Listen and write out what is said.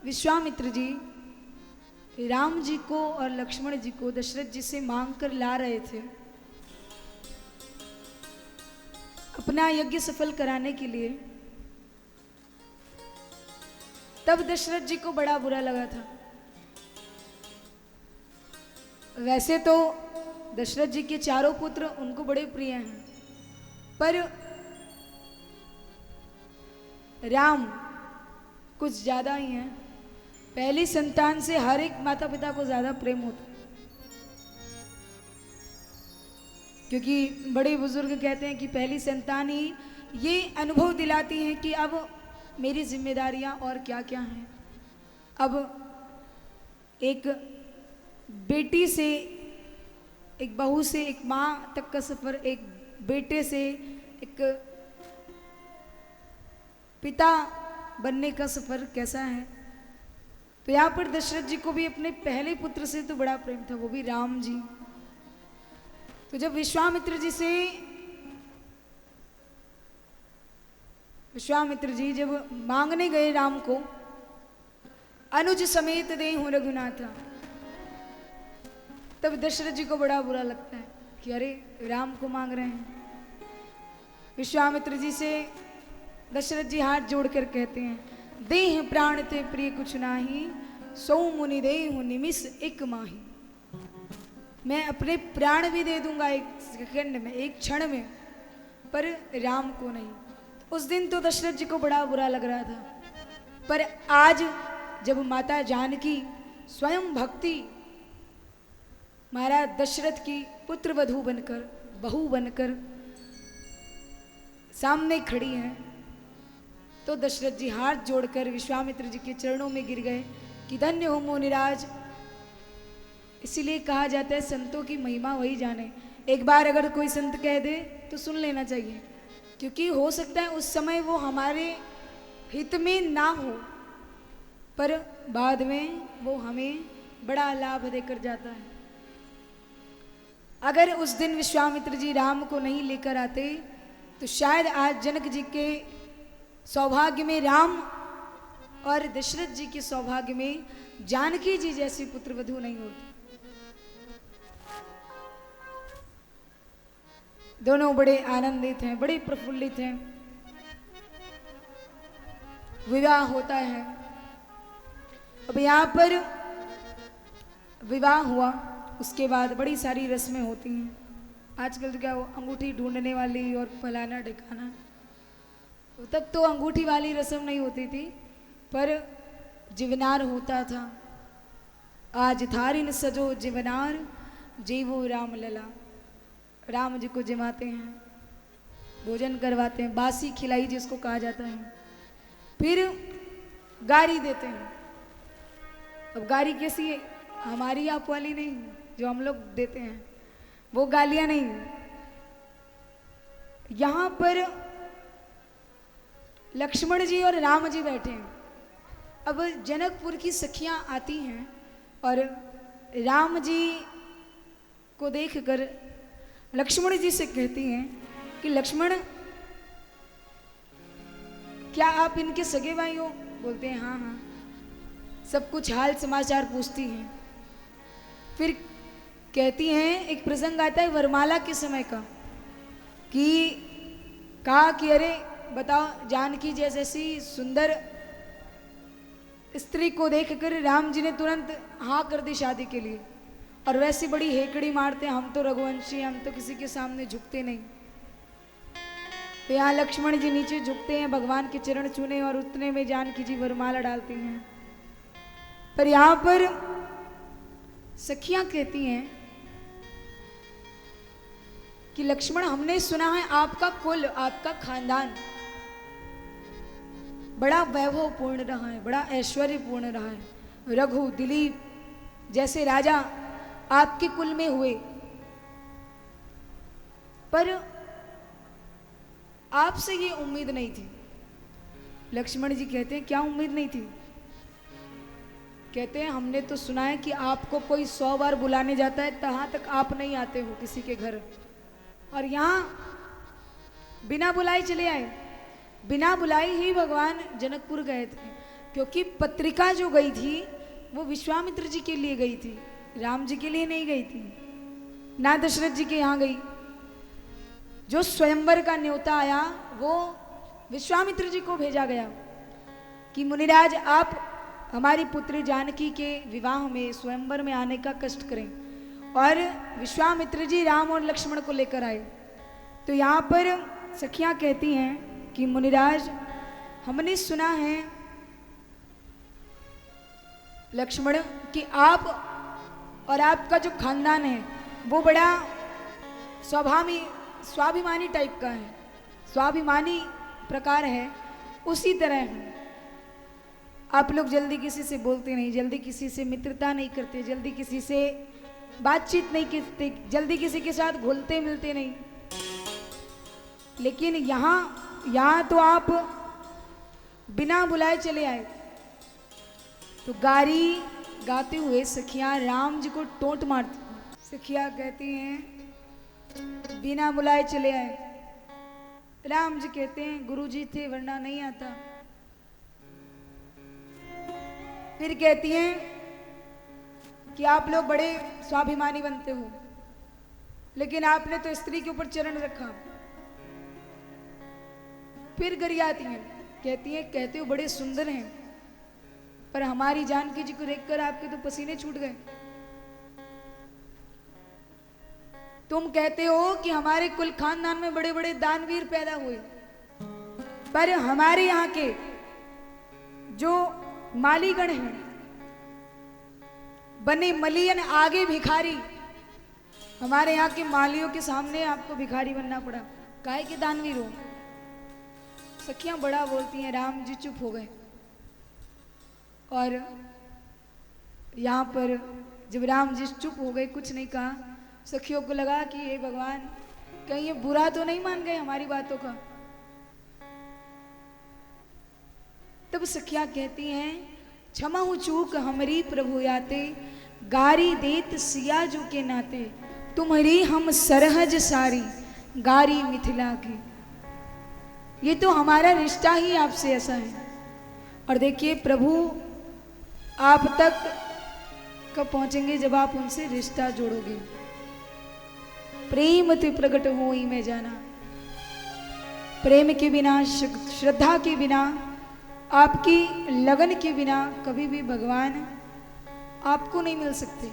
विश्वामित्र जी राम जी को और लक्ष्मण जी को दशरथ जी से मांग कर ला रहे थे अपना यज्ञ सफल कराने के लिए। तब दशरथ जी को बड़ा बुरा लगा था। वैसे तो दशरथ जी के चारों पुत्र उनको बड़े प्रिय हैं, पर राम कुछ ज्यादा ही हैं। पहली संतान से हर एक माता पिता को ज्यादा प्रेम होता है, क्योंकि बड़े बुजुर्ग कहते हैं कि पहली संतान ही ये अनुभव दिलाती है कि अब मेरी जिम्मेदारियां और क्या क्या हैं। अब एक बेटी से, एक बहू से एक माँ तक का सफर, एक बेटे से एक पिता बनने का सफर कैसा है। तो यहाँ पर दशरथ जी को भी अपने पहले पुत्र से तो बड़ा प्रेम था, वो भी राम जी। तो जब विश्वामित्र जी जब मांगने गए राम को, अनुज समेत देहु रघुनाथा, तब दशरथ जी को बड़ा बुरा लगता है कि अरे राम को मांग रहे हैं। विश्वामित्र जी से दशरथ जी हाथ जोड़कर कहते हैं, देह प्राण ते प्रिय कुछ नाही, सौ मुनि देहु निमिष एक माही। मैं अपने प्राण भी दे दूंगा एक सेकंड में, एक क्षण में, पर राम को नहीं। उस दिन तो दशरथ जी को बड़ा बुरा लग रहा था, पर आज जब माता जानकी स्वयं भक्ति महाराज दशरथ की पुत्र वधू बनकर, बहू बनकर सामने खड़ी हैं, तो दशरथ जी हाथ जोड़कर विश्वामित्र जी के चरणों में गिर गए कि धन्य हो मुनिराज। इसीलिए कहा जाता है संतों की महिमा वही जाने। एक बार अगर कोई संत कह दे तो सुन लेना चाहिए, क्योंकि हो सकता है उस समय वो हमारे हित में ना हो, पर बाद में वो हमें बड़ा लाभ देकर जाता है। अगर उस दिन विश्वामित्र जी राम को नहीं लेकर आते तो शायद आज जनक जी के सौभाग्य में राम और दशरथ जी के सौभाग्य में जानकी जी जैसी पुत्रवधू नहीं होती। दोनों बड़े आनंदित हैं, बड़े प्रफुल्लित हैं। विवाह होता है। अब यहाँ पर विवाह हुआ, उसके बाद बड़ी सारी रस्में होती हैं। आजकल तो क्या वो अंगूठी ढूंढने वाली और फलाना ढिकाना, तब तो अंगूठी वाली रस्म नहीं होती थी, पर जीवनार होता था। आज थारिन सजो जीवनार, जीवो राम लला। राम जी को जिमाते हैं, भोजन करवाते हैं, बासी खिलाई जिसको कहा जाता है, फिर गारी देते हैं। अब गारी कैसी है? हमारी आप वाली नहीं, जो हम लोग देते हैं वो गालियां नहीं। यहां पर लक्ष्मण जी और राम जी बैठे हैं। अब जनकपुर की सखियां आती हैं और राम जी को देखकर लक्ष्मण जी से कहती हैं कि लक्ष्मण, क्या आप इनके सगे भाई हो? बोलते हैं हाँ हाँ। सब कुछ हाल समाचार पूछती हैं। फिर कहती हैं, एक प्रसंग आता है वरमाला के समय का, कि कहा कि अरे बताओ, जानकी जैसी सुंदर स्त्री को देखकर राम जी ने तुरंत हाँ कर दी शादी के लिए, और वैसे बड़ी हेकड़ी मारते हैं, हम तो रघुवंशी, हम तो किसी के सामने झुकते नहीं। तो यहाँ लक्ष्मण जी नीचे झुकते हैं भगवान के चरण छूने, और उतने में जानकी जी वरमाला डालती हैं। पर यहाँ पर सखियां कहती हैं कि लक्ष्मण, हमने सुना है आपका कुल, आपका खानदान बड़ा वैभवपूर्ण रहा है, बड़ा ऐश्वर्यपूर्ण रहा है। रघु, दिलीप जैसे राजा आपके कुल में हुए, पर आपसे ये उम्मीद नहीं थी। लक्ष्मण जी कहते हैं, क्या उम्मीद नहीं थी? कहते हैं, हमने तो सुना है कि आपको कोई 100 बार बुलाने जाता है, तहां तक आप नहीं आते हो किसी के घर, और यहां बिना बुलाए चले आए। बिना बुलाए ही भगवान जनकपुर गए थे। क्योंकि पत्रिका जो गई थी वो विश्वामित्र जी के लिए गई थी, राम जी के लिए नहीं गई थी, ना दशरथ जी के यहाँ गई। जो स्वयंवर का न्योता आया वो विश्वामित्र जी को भेजा गया कि मुनिराज आप हमारी पुत्री जानकी के विवाह में स्वयंवर में आने का कष्ट करें। और विश्वामित्र जी राम और लक्ष्मण को लेकर आए। तो यहाँ पर सखियाँ कहती हैं कि मुनिराज हमने सुना है लक्ष्मण कि आप और आपका जो खानदान है वो बड़ा स्वाभिमानी टाइप का है, स्वाभिमानी प्रकार है, उसी तरह है। आप लोग जल्दी किसी से बोलते नहीं, जल्दी किसी से मित्रता नहीं करते, जल्दी किसी से बातचीत नहीं करते, जल्दी किसी के साथ घुलते मिलते नहीं। लेकिन यहाँ तो आप बिना बुलाए चले आए। तो गारी गाते हुए सखियां राम जी को टोंट मारती। सखियां कहती हैं बिना बुलाए चले आए। राम जी कहते हैं गुरु जी थे वरना नहीं आता। फिर कहती हैं कि आप लोग बड़े स्वाभिमानी बनते हो, लेकिन आपने तो स्त्री के ऊपर चरण रखा। फिर गरियाती हैं, कहती हैं कहते हो बड़े सुंदर हैं, पर हमारी जानकी जी को देखकर आपके तो पसीने छूट गए। तुम कहते हो कि हमारे कुल खानदान में बड़े बड़े दानवीर पैदा हुए, पर हमारे यहाँ के जो मालीगण हैं, बने मलियन आगे भिखारी, हमारे यहाँ के मालियों के सामने आपको भिखारी बनना पड़ा, काहे के दानवीर हो। सखियां बड़ा बोलती हैं। राम जी चुप हो गए। और यहाँ पर जब राम जी चुप हो गए, कुछ नहीं कहा, सखियों को लगा कि हे भगवान कहीं ये बुरा तो नहीं मान गए हमारी बातों का। तब सखियां कहती हैं क्षमा हूं चूक हमारी प्रभु याते, गारी देत सिया जो के नाते, तुम्हारी हम सरहज सारी गारी मिथिला की। ये तो हमारा रिश्ता ही आपसे ऐसा है। और देखिए प्रभु आप तक कब पहुंचेंगे, जब आप उनसे रिश्ता जोड़ोगे। प्रेम ते प्रकट हो ही में जाना, प्रेम के बिना, श्रद्धा के बिना, आपकी लगन के बिना कभी भी भगवान आपको नहीं मिल सकते।